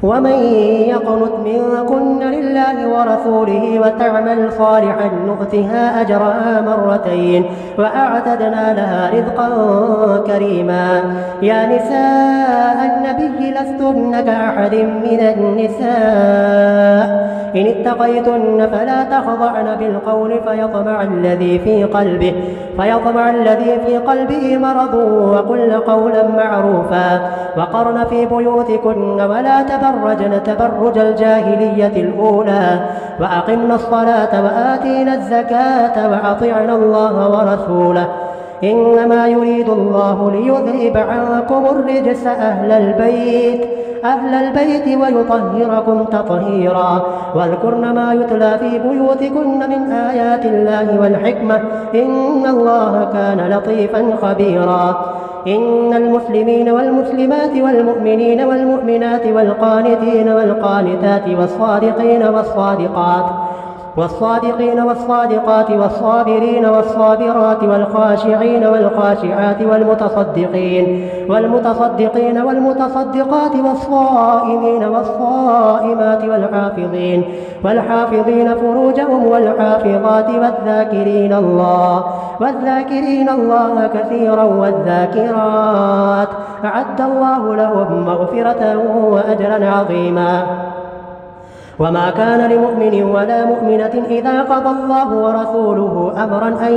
ومن يقنت منكن لله ورسوله وتعمل صالحا نؤتها أجرها مرتين وأعتدنا لها رزقا كريما. يا نساء النبي لستن كأحد من النساء إن اتقيتن فلا تخضعن بالقول فيطمع الذي في قلبه مرض وقلن قولا معروفا وقرن في بيوتكن ولا تبرجن تبرج الجاهلية الأولى وأقمنا الصلاة وآتينا الزكاة وأطعنا الله ورسوله إنما يريد الله ليذهب عنكم الرجس أهل البيت ويطهركم تطهيرا. واذكرن ما يتلى في بيوتكن من آيات الله والحكمة إن الله كان لطيفا خبيرا. إن المسلمين والمسلمات والمؤمنين والمؤمنات والقانتين والقانتات والصادقين والصادقات والصابرين والصابرات والخاشعين والخاشعات والمتصدقين والمتصدقات والصائمين والصائمات والحافظين فروجهم والحافظات والذاكرين الله كثيرا والذاكرات أعد الله لهم مغفرة وأجرا عظيما. وما كان لمؤمن ولا مؤمنة إذا قضى الله ورسوله أمرا أن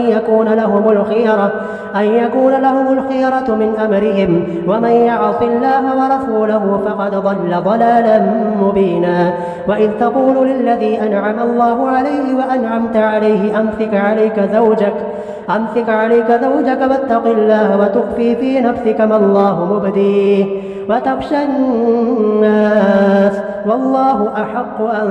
يكون لهم الخيرة من أمرهم ومن يعص الله ورسوله فقد ضل ضلالا مبينا. وإذ تقول للذي أنعم الله عليه وأنعمت عليه أمسك عليك زوجك واتق الله وتخفي في نفسك ما الله مبديه وتخشى الناس والله أحق أن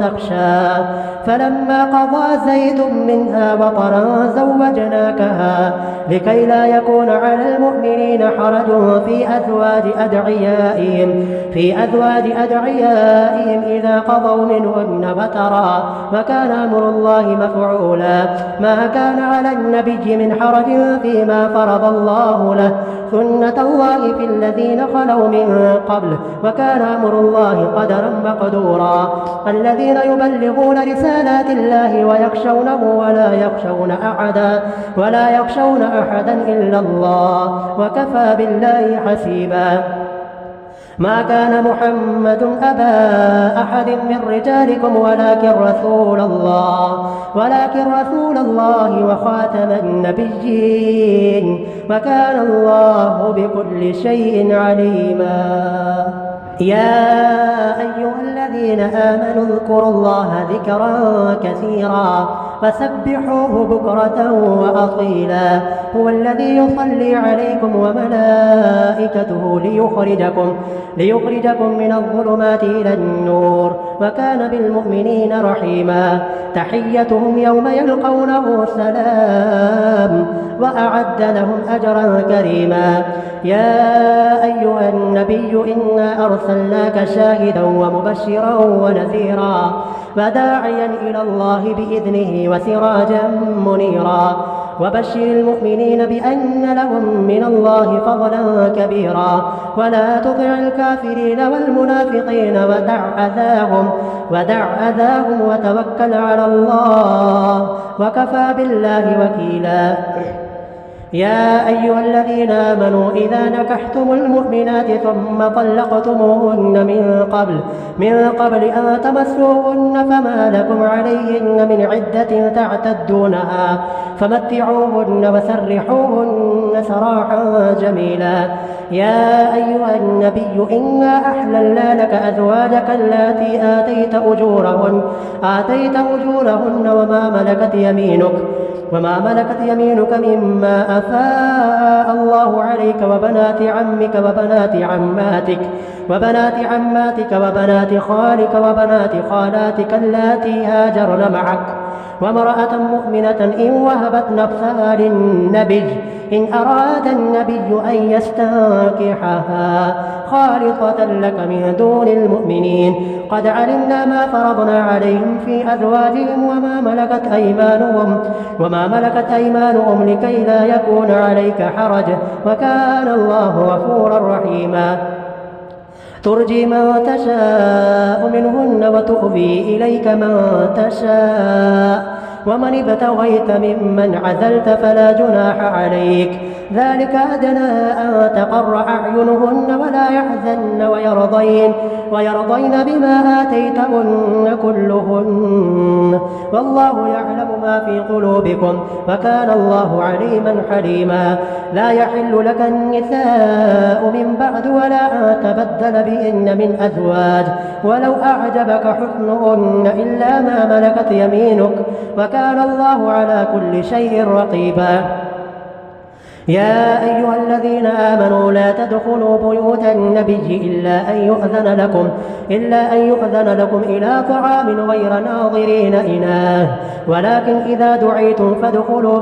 تخشى. فلما قضى زيد منها وطرا زوجناكها لكي لا يكون على المؤمنين حرج في أزواج أدعيائهم إذا قضوا منهن وترا وكان أمر الله مفعولا. ما كان على النبي من حرج فيما فرض الله له سنة الله في الذين خلوا من قبل وكان أمر الله قدرا مقدورا. الذين يبلغون رسالات الله ويخشونه ولا يخشون أحدا إلا الله وكفى بالله حسيبا. ما كان محمد أبا أحد من رجالكم ولكن رسول الله وخاتم النبيين وكان الله بكل شيء عليما. يا أيها الذين آمنوا اذكروا الله ذكرا كثيرا وسبحوه بكرة وأصيلا. هو الذي يصلي عليكم وملائكته ليخرجكم من الظلمات إلى النور وكان بالمؤمنين رحيما. تحيتهم يوم يلقونه سلام وأعد لهم أجرا كريما. يا أيها النبي إنا أرسلناك شاهدا ومبشرا ونذيرا وداعيا إلى الله بإذنه وسراجا منيرا. وبشر المؤمنين بأن لهم من الله فضلا كبيرا ولا تطع الكافرين والمنافقين ودع أذاهم وتوكل على الله وكفى بالله وكيلا. يا أيها الذين آمنوا إذا نكحتم المؤمنات ثم طلقتموهن من قبل أن تمسوهن فما لكم عليهن من عدة تعتدونها فمتعوهن وسرحوهن سراحا جميلا. يا أيها النبي إنا أحللنا لك أزواجك اللاتي آتيت أجورهن وما ملكت يمينك مما أفاء الله عليك وبنات عمك وبنات عماتك وبنات خالك وبنات خالاتك اللاتي هاجرن معك وامرأة مؤمنة إن وهبت نفسها للنبي إن أراد النبي أن يستنكحها خالصة لك من دون المؤمنين. قد علمنا ما فرضنا عليهم في أزواجهم وما ملكت أيمانهم لكي لا يكون عليك حرج وكان الله غفورا رحيما. ترجي من تشاء منهن وتؤوي إليك من تشاء ومن ابتغيت ممن عزلت فلا جناح عليك ذلك أدنى أن تقر أعينهن ولا يحزن ويرضين بما آتيتهن كلهن والله يعلم ما في قلوبكم وكان الله عليما حليما لا يحل لك النساء من بعد ولا أن تبدل بهن من أزواج ولو أعجبك حسنهن إلا ما ملكت يمينك وكان الله على كل شيء رقيبا يا أيها الذين آمنوا لا تدخلوا بيوت النبي إلا أن يؤذن لكم إلى طعام غير ناظرين إناه ولكن إذا دعيتم فادخلوا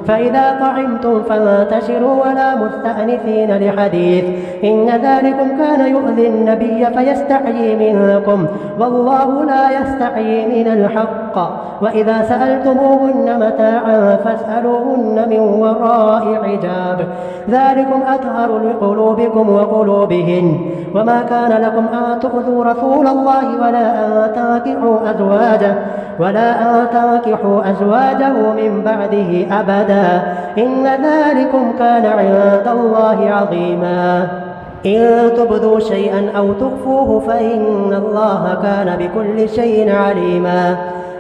فإذا طعمتم فانتشروا ولا مستأنسين لحديث إن ذلكم كان يؤذي النبي فيستحيي منكم والله لا يستحيي من الحق وإذا سألتموهن متاعا فاسألوهن من وراء حجاب ذلكم أطهر لقلوبكم وقلوبهن وما كان لكم أن تؤذوا رسول الله ولا أن تنكحوا أزواجه من بعده أبدا إن ذلكم كان عند الله عظيما إن تبدوا شيئا أو تخفوه فإن الله كان بكل شيء عليما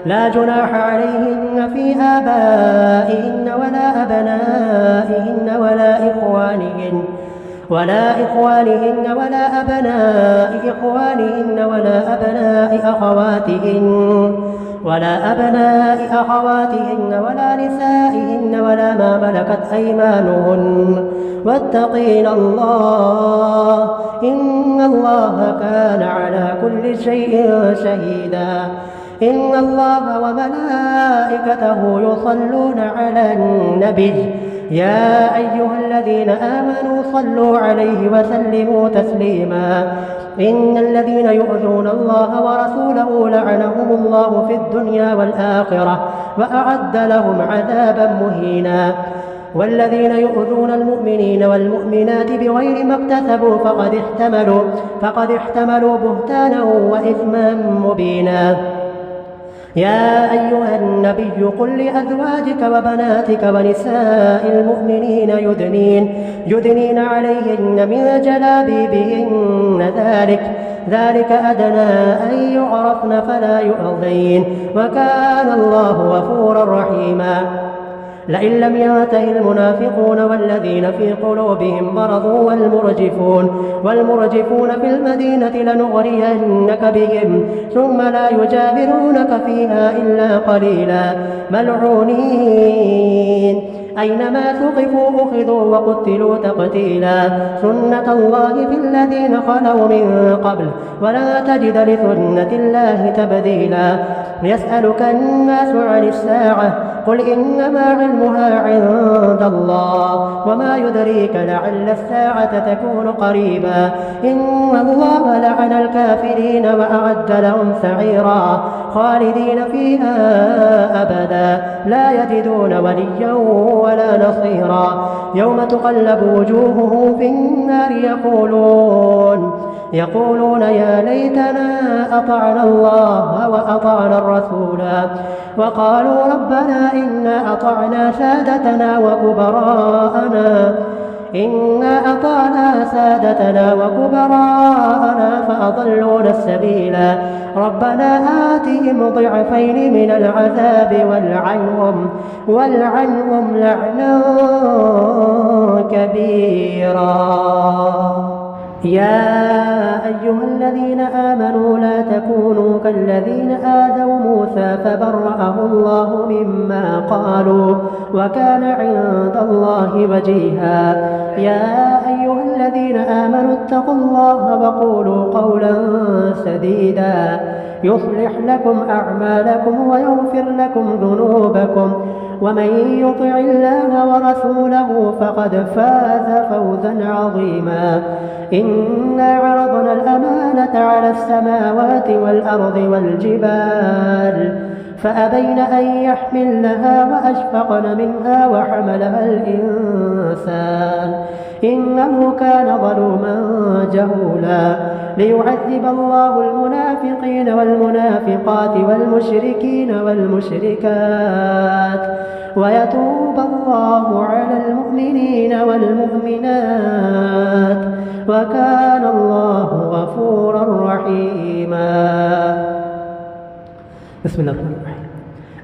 لا جناح عليهن في آبائهن ولا أبنائهن ولا إخوانهن ولا أبناء إخوانهن ولا أبناء أخواتهن ولا نسائهن ولا ما ملكت أيمانهن واتقين الله إن الله كان على كل شيء شهيدا إن الله وملائكته يصلون على النبي يا أيها الذين آمنوا صلوا عليه وسلموا تسليما إن الذين يؤذون الله ورسوله لعنهم الله في الدنيا والآخرة وأعد لهم عذابا مهينا والذين يؤذون المؤمنين والمؤمنات بغير ما اكتسبوا فقد احتملوا بهتانا وإثما مبينا يا أيها النبي قل لأزواجك وبناتك ونساء المؤمنين يدنين عليهن من جلابيبهن ذلك أدنى أن يعرفن فلا يؤذين وكان الله غفورا رحيما لئن لم ينته المنافقون والذين في قلوبهم مرض والمرجفون في المدينة لنغرينك بهم ثم لا يجاورونك فيها إلا قليلا ملعونين أينما ثقفوا أخذوا وقتلوا تقتيلا سنة الله في الذين خلوا من قبل ولا تجد لسنة الله تبديلا يسألك الناس عن الساعة قل إنما علمها عند الله وما يدريك لعل الساعة تكون قريبا إن الله لعن الكافرين وأعد لهم سعيرا خالدين فيها أبدا لا يجدون وليا ولا نصيرا يوم تقلب وجوههم في النار يقولون يا ليتنا أطعنا الله وأطعنا الرسولا وقالوا ربنا إنا أطعنا سادتنا وكبراءنا فأضلونا السبيلا ربنا آتهم ضعفين من العذاب والعنهم لعنا كبيرا يا أيها الذين آمنوا لا تكونوا كالذين آذوا موسى فبرأه الله مما قالوا وكان عند الله وجيها يا أيها الذين آمنوا اتقوا الله وقولوا قولا سديدا يصلح لكم أعمالكم ويغفر لكم ذنوبكم ومن يطع الله ورسوله فقد فاز فوزا عظيما إنا عرضنا الأمانة على السماوات والأرض فأبين أن يحملنها وأشفقن منها وحملها الإنسان إنه كان ظلوما جهولا ليعذب الله المنافقين والمنافقات والمشركين والمشركات ويتوب الله على المؤمنين والمؤمنات وكان الله غفورا رحيما. بسم الله الرحمن الرحيم.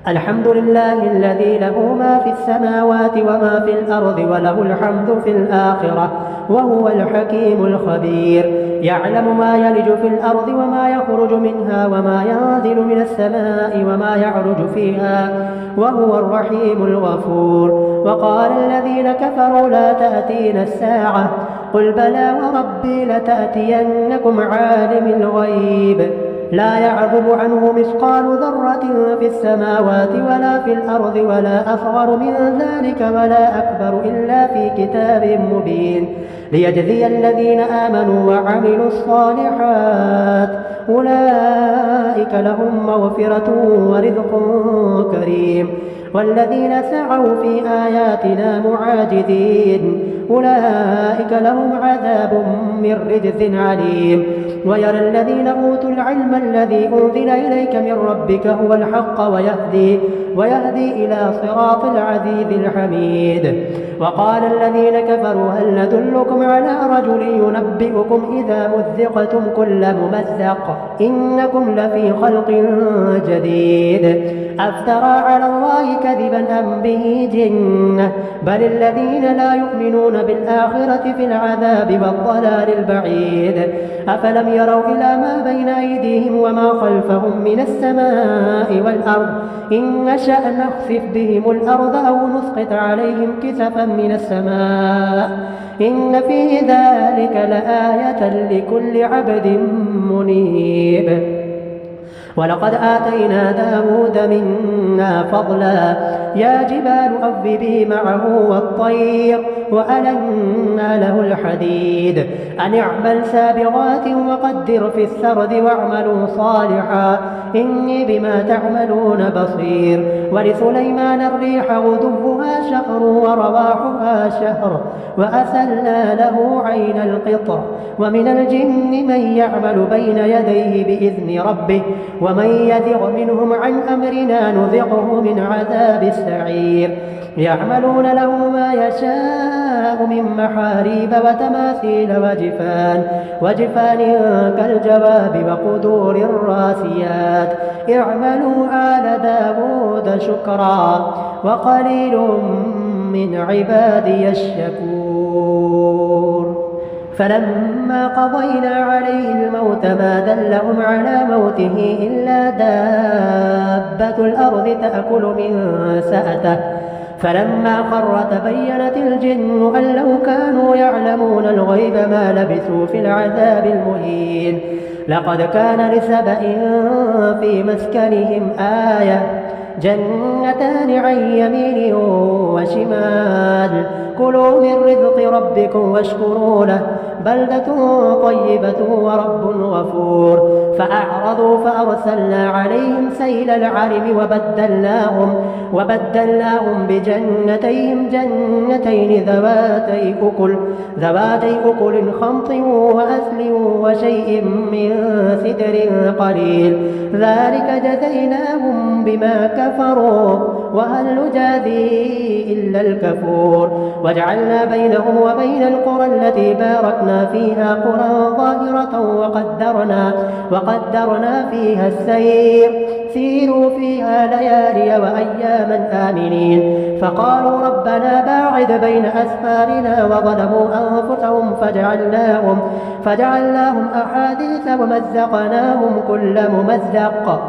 الحمد لله الذي له ما في السماوات وما في الأرض وله الحمد في الآخرة وهو الحكيم الخبير. يعلم ما يلج في الأرض وما يخرج منها وما ينزل من السماء وما يعرج فيها وهو الرحيم الغفور. وقال الذين كفروا لا تأتينا الساعة قل بلى وربي لتأتينكم عالم الغيب لا يعذب عنه مثقال ذرة في السماوات ولا في الأرض ولا أصغر من ذلك ولا أكبر إلا في كتاب مبين ليجزي الذين آمنوا وعملوا الصالحات أولئك لهم مغفرة ورزق كريم. والذين سعوا في آياتنا معاجزين أولئك لهم عذاب من رجز عليم. ويرى الذين أوتوا العلم الذي أنزل إليك من ربك هو الحق ويهدي إلى صراط العزيز الحميد. وقال الذين كفروا هل ندلكم على رجل ينبئكم إذا مزقتم كل ممزق إنكم لفي خلق جديد أفترى على الله كذبا أم به جنة بل الذين لا يؤمنون بالآخرة في العذاب والضلال البعيد. أفلم يروا إلى ما بين أيديهم وما خلفهم من السماء والأرض إن نشأ نخسف بهم الأرض أو نسقط عليهم كسفا من السماء إن في ذلك لآية لكل عبد منيب. ولقد آتينا داود منا فضلا يا جبال أوبي معه والطير وألنا له الحديد أن اعمل سابغات وقدر في السرد واعملوا صالحا إني بما تعملون بصير. ولسليمان الريح غدوها شهر ورواحها شهر وأسلنا له عين القطر ومن الجن من يعمل بين يديه بإذن ربه ومن يزغ منهم عن أمرنا نذقه من عذاب السعير. يعملون له ما يشاء من محاريب وتماثيل وجفان كالجواب وقدور الراسيات اعملوا آل داود شكرا وقليل من عبادي الشكور. فلما قضينا عليه الموت ما دلهم على موته إلا دابة الأرض تأكل من سأته فلما خر تبينت الجن أن لو كانوا يعلمون الغيب ما لبثوا في العذاب المهين. لقد كان لسبأ في مسكنهم آية جنتان عن يمين وشمال كلوا من رزق ربكم واشكروا له بلدة طيبة ورب غفور. فأعرضوا فأرسلنا عليهم سيل العرم وبدلناهم بجنتين ذواتي أكل خمط وأثل وشيء من سدر قليل ذلك جزيناهم بما كفروا وهل نجازي إلا الكفور. وجعلنا بينهم وبين القرى التي باركنا فيها قرى ظاهرة وقدرنا فيها السير سيروا فيها ليالي وأياما آمنين. فقالوا ربنا باعد بين أسفارنا وظلموا أنفسهم فجعلناهم أحاديث ومزقناهم كل ممزق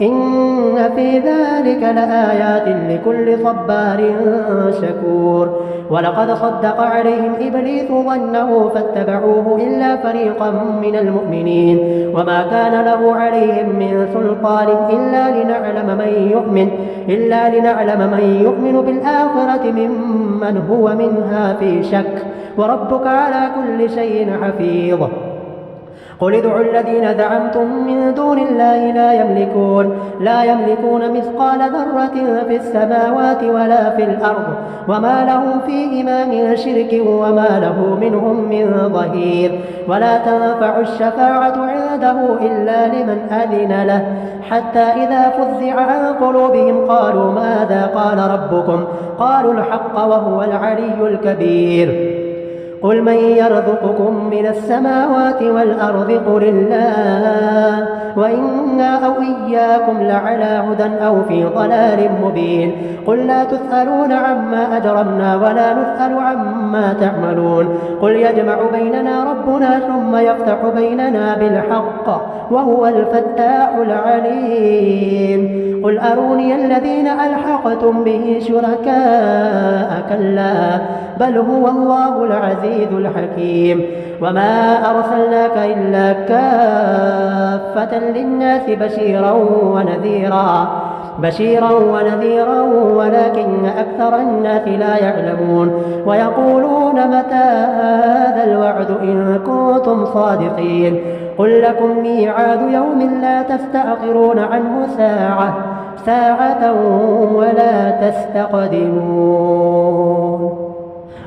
إن في ذلك لآيات لكل صبار شكور. ولقد صدق عليهم إبليس ظنه فاتبعوه إلا فريقا من المؤمنين وما كان له عليهم من سلطان إلا لنعلم من يؤمن بالآخرة ممن هو منها في شك وربك على كل شيء حفيظ. قل ادعوا الذين زعمتم من دون الله لا يملكون مثقال ذرة في السماوات ولا في الأرض وما له فيهما من شرك وما له منهم من ظهير ولا تنفع الشفاعة عنده إلا لمن أذن له حتى إذا فزع عن قلوبهم قالوا ماذا قال ربكم قالوا الحق وهو العلي الكبير قل من يرزقكم من السماوات والأرض قل الله وإنا أو إياكم لعلى هدى أو في ضلال مبين قل لا تسألون عما أجرمنا ولا نسأل عما تعملون قل يجمع بيننا ربنا ثم يفتح بيننا بالحق وهو الفتاح العليم قل أروني الذين ألحقتم به شركاء كلا بل هو الله العزيز الحكيم وما أرسلناك إلا كافة للناس بشيرا ونذيرا ولكن أكثر الناس لا يعلمون ويقولون متى هذا الوعد إن كنتم صادقين قل لكم ميعاد يوم لا تستأخرون عنه ساعة ولا تستقدمون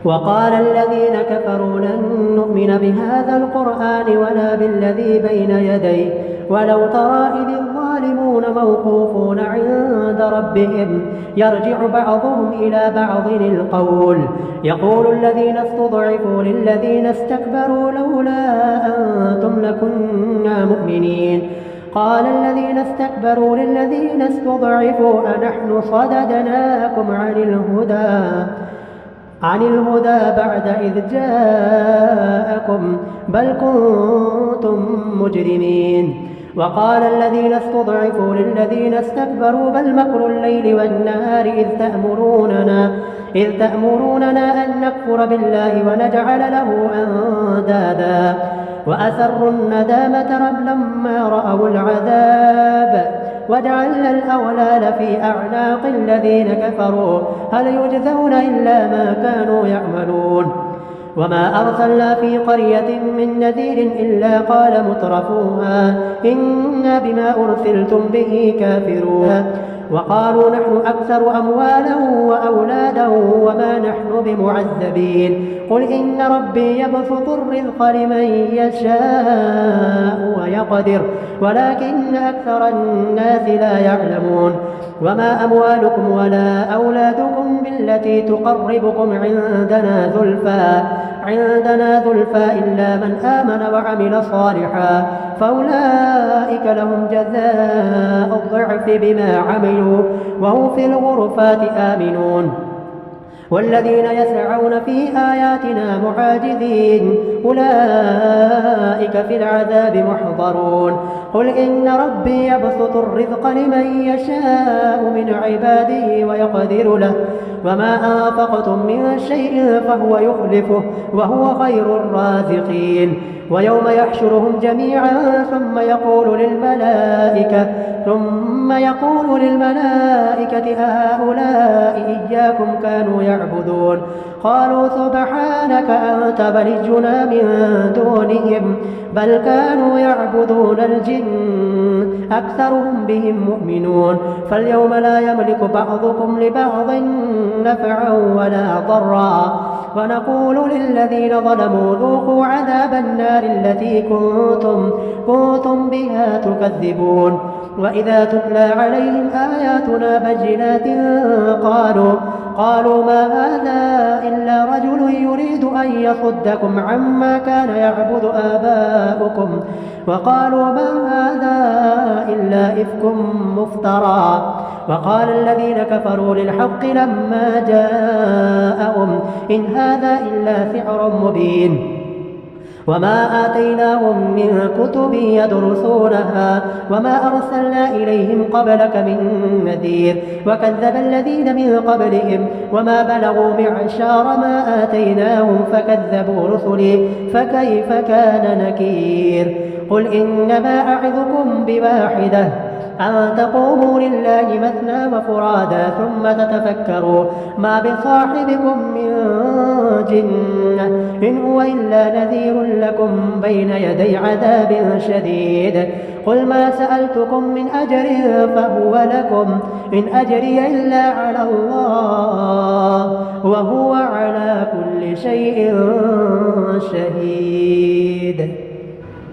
وقال الذين كفروا لن نؤمن بهذا القرآن ولا بالذي بين يديه ولو ترى إذ الظالمون موقوفون عند ربهم يرجع بعضهم إلى بعض القول يقول الذين استضعفوا للذين استكبروا لولا أنتم لكنا مؤمنين قال الذين استكبروا للذين استضعفوا أنحن صددناكم عن الهدى بعد إذ جاءكم بل كنتم مجرمين وقال الذين استضعفوا للذين استكبروا بل مكر الليل والنهار إذ تأمروننا أن نكفر بالله ونجعل له أندادا وأسروا الندامة لما رأوا العذاب وجعلنا الأغلال في أعناق الذين كفروا هل يجزون إلا ما كانوا يعملون وما أرسلنا في قرية من نذير إلا قال مترفوها إنا بما أرسلتم به كافرون وقالوا نحن أكثر أموالا وأولادا وما نحن بمعذبين قل إن ربي يبسط الرزق لمن يشاء ويقدر ولكن أكثر الناس لا يعلمون وما أموالكم ولا أولادكم بالتي تقربكم عندنا زلفى إلا من آمن وعمل صالحا فأولئك لهم جزاء الضعف بما عملوا وهم في الغرفات آمنون والذين يسعون في آياتنا معاجزين أولئك في العذاب محضرون قل إن ربي يبسط الرزق لمن يشاء من عباده ويقدر له وما أنفقتم من شيء فهو يخلفه وهو خير الرازقين ويوم يحشرهم جميعا ثم يقول للملائكة أهؤلاء إياكم كانوا يعبدون قالوا سبحانك أنت ولينا من دونهم بل كانوا يعبدون الجن أكثرهم بهم مؤمنون فاليوم لا يملك بعضكم لبعض نفعا ولا ضرا ونقول للذين ظلموا ذوقوا عذاب النار التي كنتم بها تكذبون وإذا تتلى عليهم آياتنا بينات قالوا ما هذا إلا رجل يريد أن يصدكم عما كان يعبد آباؤكم وقالوا ما هذا إلا إفك مفترى وقال الذين كفروا للحق لما جاءهم إن هذا إلا سحر مبين وما آتيناهم من كتب يدرسونها وما أرسلنا إليهم قبلك من نذير وكذب الذين من قبلهم وما بلغوا معشار ما آتيناهم فكذبوا رسلي فكيف كان نكير قل إنما أعظكم بواحدة أن تقوموا لله مثنى وفرادا ثم تتفكروا ما بصاحبكم من الجنة إن هو إلا نذير لكم بين يدي عذاب شديد قل ما سألتكم من أجر فهو لكم إن أجري إلا على الله وهو على كل شيء شهيد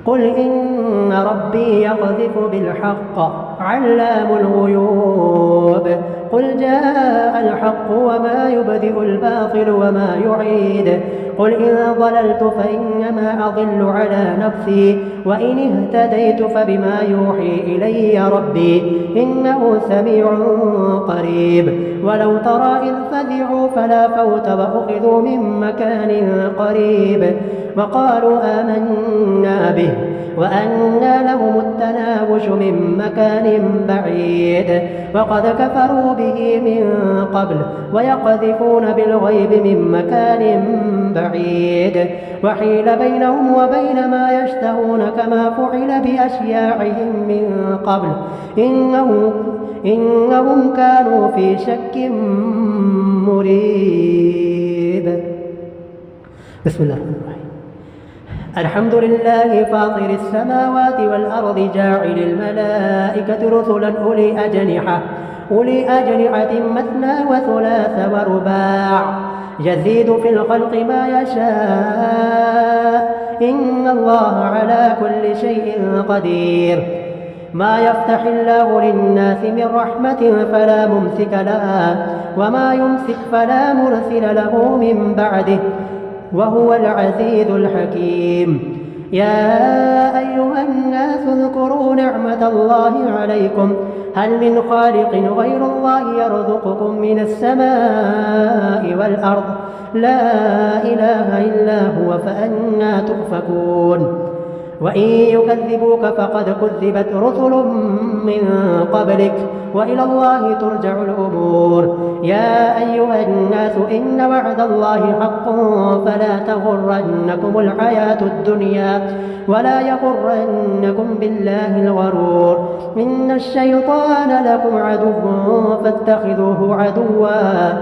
قل إن ربي يقذف بالحق علام الغيوب قل جاء الحق وما يبدئ الباطل وما يعيد قل إن ضللت فإنما أضل على نفسي وإن اهتديت فبما يوحي إلي ربي إنه سميع قريب ولو ترى إذ فزعوا فلا فوت وأخذوا من مكان قريب وقالوا آمنا به وأنى لهم التناوش من مكان بعيد وقد كفروا به من قبل ويقذفون بالغيب من مكان بعيد وحيل بينهم وبين ما يشتهون كما فعل بأشياعهم من قبل إنهم كانوا في شك مريب. بسم الله الرحمن الرحيم. الحمد لله فاطر السماوات والأرض جاعل الملائكة رسلا أولي أجنحة مثنى وثلاث ورباع يزيد في الخلق ما يشاء إن الله على كل شيء قدير ما يفتح الله للناس من رحمة فلا ممسك لها وما يمسك فلا مرسل له من بعده وهو العزيز الحكيم. يا أيها الناس اذكروا نعمة الله عليكم هل من خالق غير الله يرزقكم من السماء والأرض لا إله إلا هو فأنى تؤفكون. وإن يكذبوك فقد كذبت رسل من قبلك وإلى الله ترجع الأمور. يا أيها الناس إن وعد الله حق فلا تغرنكم الحياة الدنيا ولا يغرنكم بالله الغرور إن الشيطان لكم عدو فاتخذوه عدوا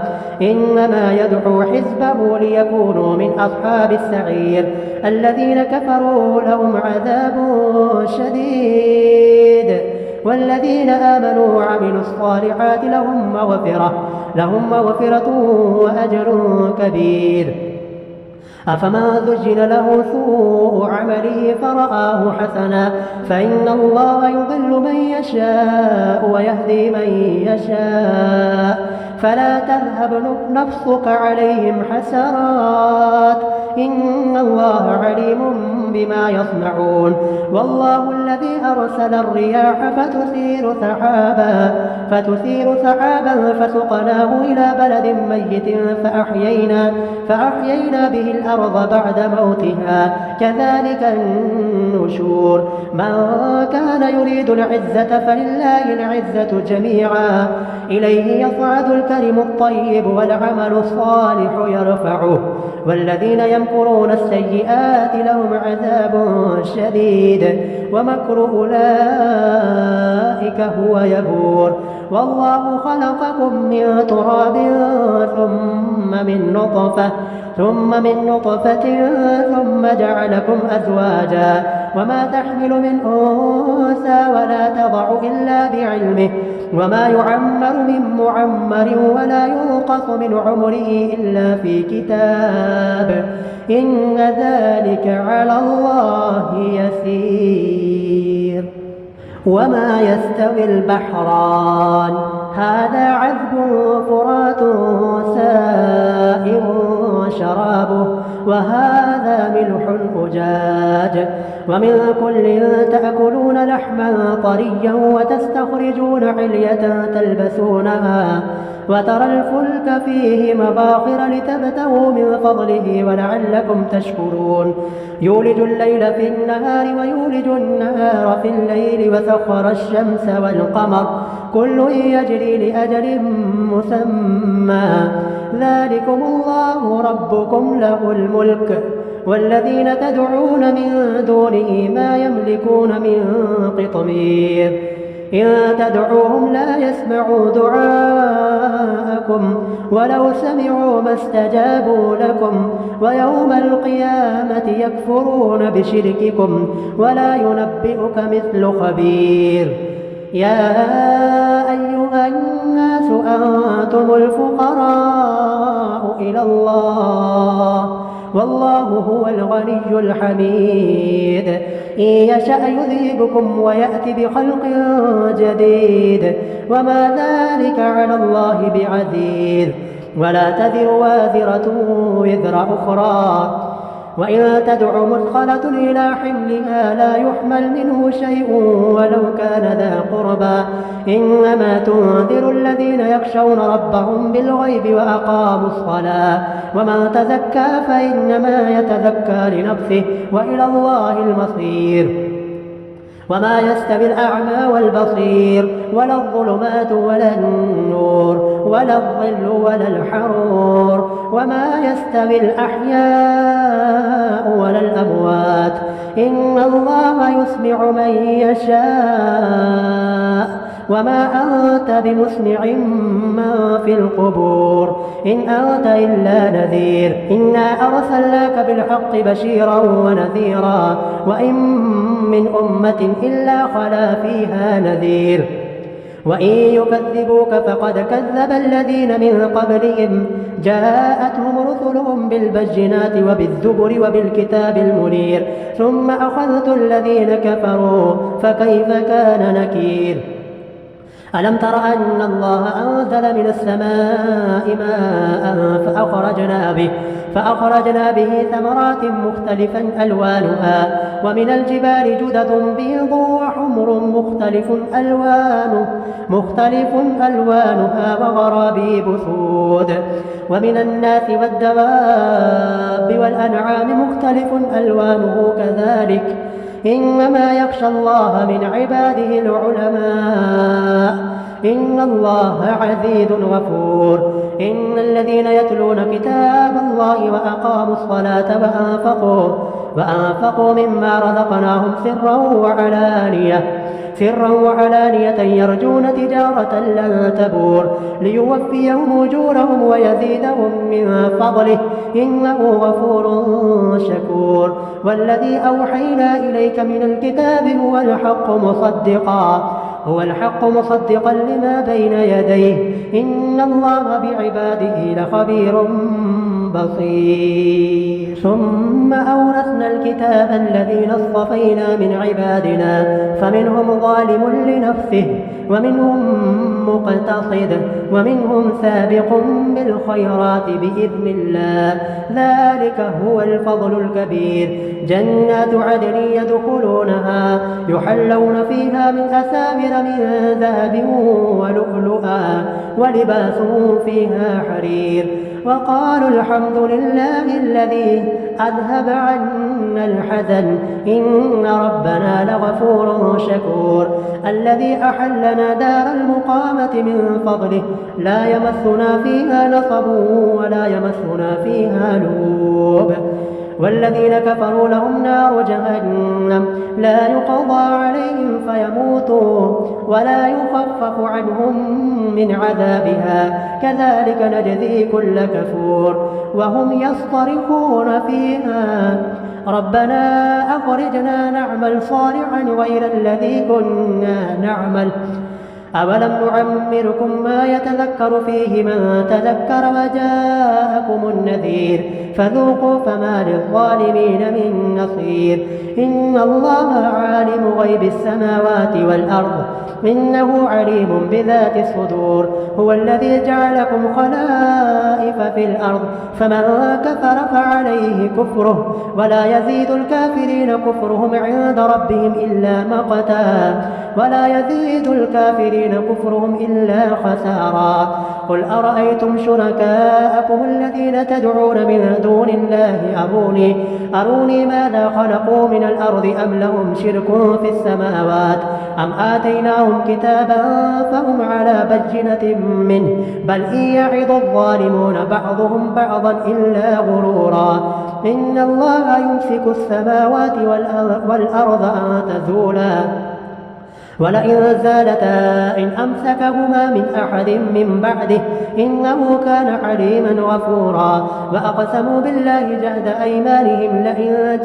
إنما يدعو حزبه ليكونوا من أصحاب السعير الذين كفروا لهم عذاب شديد والذين آمنوا وعملوا الصالحات لهم مغفرة وأجر كبير. أفمن زين له سوء عمله فرآه حسنا فإن الله يضل من يشاء ويهدي من يشاء فلا تذهب نفسك عليهم حسرات إن الله عليم بما يصنعون. والله الذي أرسل الرياح فتثير سحابا فسقناه إلى بلد ميت فأحيينا به الأرض بعد موتها كذلك النشور. من كان يريد العزة فلله العزة جميعا إليه يصعد الكلم الطيب والعمل الصالح يرفعه والذين يمكرون السيئات لهم عذاب شديد ومكر أولئك هو يبور. والله خلقكم من تراب ثم من نطفة ثم جعلكم أزواجا وما تحمل من أنثى ولا تضع إلا بعلمه وما يعمر من معمر ولا ينقص من عمره إلا في كتاب إن ذلك على الله يسير. وما يستوي البحران هذا عذب فرات سائغ شرابه وهذا ملح أجاج ومن كل تأكلون لحما طريا وتستخرجون حلية تلبسونها وترى الفلك فيه مباخر لتبتغوا من فضله ولعلكم تشكرون. يولج الليل في النهار ويولج النهار في الليل وسخر الشمس والقمر كل يجري لأجل مسمى ذلكم الله ربكم له الملك والذين تدعون من دونه ما يملكون من قطمير. إن تدعوهم لا يسمعوا دعاءكم ولو سمعوا ما استجابوا لكم ويوم القيامة يكفرون بشرككم ولا ينبئك مثل خبير. يا أيها الناس أنتم الفقراء إلى الله والله هو الغني الحميد. إن يشأ يذهبكم ويأتي بخلق جديد وما ذلك على الله بعزيز. ولا تزر وازرة وزر أخرى وإن تدع مثقلة إلى حملها لا يحمل منه شيء ولو كان ذا قربى إنما تنذر الذين يخشون ربهم بالغيب وأقاموا الصلاة ومن تزكى فإنما يتزكى لنفسه وإلى الله المصير. وما يستوي الأعمى والبصير ولا الظلمات ولا النور ولا الظل ولا الحرور وما يستوي الأحياء ولا الأموات إن الله يسمع من يشاء وما أنت بمسمع من في القبور إن أنت إلا نذير. إنا أرسلناك بالحق بشيرا ونذيرا وإن من أمة إلا خلا فيها نذير. وإن يكذبوك فقد كذب الذين من قبلهم جاءتهم رسلهم بالبينات وبالزبر وبالكتاب المنير ثم أخذت الذين كفروا فكيف كان نكير. ألم تر أن الله أنزل من السماء ماء فأخرجنا به ثمرات مختلفا ألوانها ومن الجبال جدد بيض وحمر مختلف ألوانها وغرابيب سود ومن الناس والدواب والأنعام مختلف ألوانه كذلك إنما يخشى الله من عباده العلماء إن الله عزيز غفور. إن الذين يتلون كتاب الله وأقاموا الصلاة وأنفقوا مما رزقناهم سرا وعلانية يرجون تجارة لن تبور ليوفيهم أجورهم ويزيدهم من فضله إنه غفور شكور. والذي أوحينا إليك من الكتاب هو الحق مصدقا لما بين يديه إن الله بعباده لخبير بصير. ثم أورثنا الكتاب الذين اصطفينا من عبادنا فمنهم ظالم لنفسه ومنهم مقتصد ومنهم سابق بالخيرات بإذن الله ذلك هو الفضل الكبير. جنات عدن يدخلونها يحلون فيها من أساور من ذهب ولؤلؤا ولباسهم فيها حرير وقالوا الحمد لله الذي أذهب عنا الحزن إن ربنا لغفور شكور. الذي أحلنا دار المقامة من فضله لا يمسنا فيها نصب ولا يمسنا فيها لوب. والذين كفروا لهم نار جهنم لا يقضى عليهم فيموتوا ولا يخفف عنهم من عذابها كذلك نجزي كل كفور. وهم يصطرخون فيها ربنا أخرجنا نعمل صالحا غير الذي كنا نعمل أولم نعمركم ما يتذكر فيه من تذكر وجاءكم النذير فذوقوا فما للظالمين من نصير. إن الله عالم غيب السماوات والأرض إنه عليم بذات الصدور. هو الذي جعلكم خلائف في الأرض فمن كفر فعليه كفره ولا يزيد الكافرين كفرهم عند ربهم إلا مقتا ولا يزيد الكافرين كفرهم إلا خسارا. قل أرأيتم شركاءكم الذين تدعون من دون الله أروني ماذا خلقوا من الأرض أم لهم شرك في السماوات أم آتيناهم كتابا فهم على بينة منه بل إن يعظ الظالمون بعضهم بعضا إلا غرورا. إن الله يمسك السماوات والأرض أن تزولا ولئن زالتا إن أمسكهما من أحد من بعده إنه كان حليما غفورا. وأقسموا بالله جهد أيمانهم لئن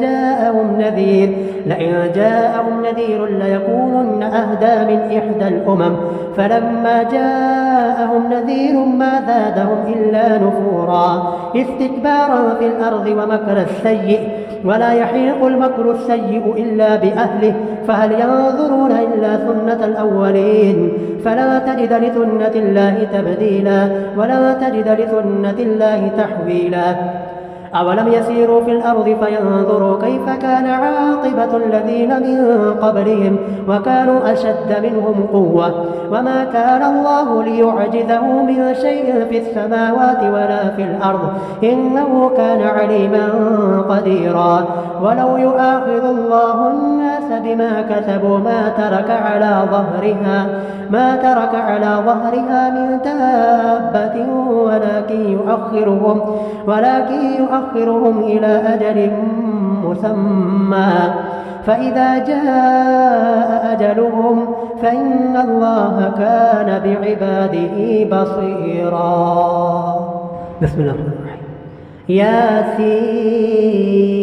جاءهم نذير ليكونن أهدى من إحدى الأمم فلما جاءهم نذير ما زادهم إلا نفورا استكبارا في الأرض ومكر السيء ولا يحيق المكر السيء إلا بأهله فهل ينظرون إلا سنة الأولين فلا تجد لسنة الله تبديلا ولا تجد لسنة الله تحويلا. أولم يسيروا في الأرض فينظروا كيف كان عاقبة الذين من قبلهم وكانوا أشد منهم قوة وما كان الله ليعجزه من شيء في السماوات ولا في الأرض إنه كان عليما قديرا. ولو يؤاخذ الله الناس بما كسبوا ما ترك على ظهرها من دابة ولكن يؤخرهم إلى أجل مسمى فإذا جاء أجلهم فإن الله كان بعباده بصيرا. بسم الله الرحمن الرحيم.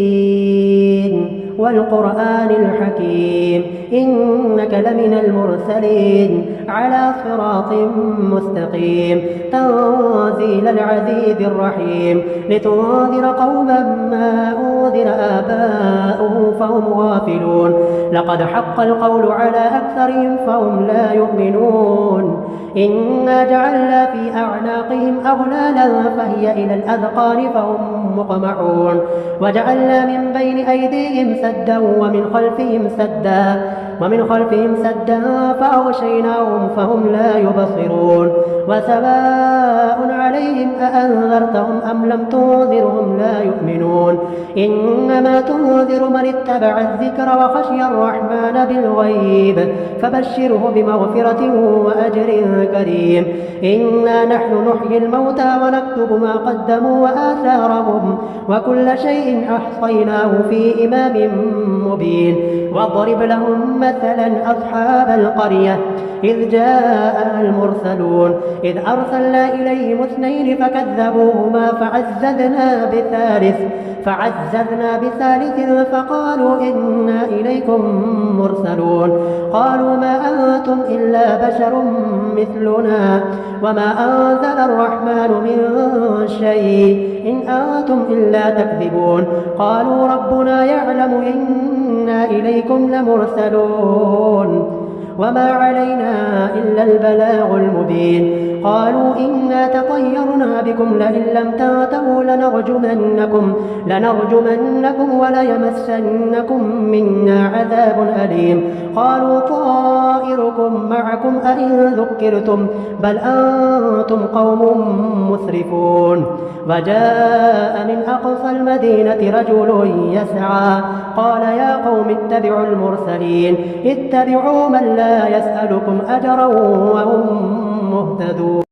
ياسين والقرآن الحكيم إنك لمن المرسلين على صراط مستقيم تنزيل العزيز الرحيم لتنذر قوما ما أنذر آباؤهم فهم غافلون لقد حق القول على أكثرهم فهم لا يؤمنون إنا جعلنا في أعناقهم أغلالا فهي إلى الأذقان فهم مقمحون وجعلنا من بين أيديهم سدا ومن خلفهم سدا فأغشيناهم فهم لا يبصرون وسواء عليهم أأنذرتهم أم لم تنذرهم لا يؤمنون إنما تنذر من اتبع الذكر وخشي الرحمن بالغيب فبشره بمغفرة وأجر كريم. إنا نحن نحيي الموتى ونكتب ما قدموا وآثارهم وكل شيء أحصيناه في إمام مبين. واضرب لهم مثلا أصحاب القرية إذ جاءها المرسلون إذ أرسلنا إليهم 2 فكذبوهما فعززنا بثالث فقالوا إنا إليكم مرسلون قالوا ما أنتم إلا بشر مثلنا وما أنزل الرحمن من شيء إن أنتم إلا تكذبون قالوا ربنا يعلم إنا إليكم لمرسلون وما علينا إلا البلاغ المبين. قالوا إنا تطيرنا بكم لئن لم تنتهوا لنرجمنكم وليمسنكم منا عذاب أليم. قالوا طائركم معكم أئن ذكرتم بل أنتم قوم مسرفون. وجاء من أقصى المدينة رجل يسعى قال يا قوم اتبعوا المرسلين اتبعوا من لا يسألكم أجرا وهم مهتدون.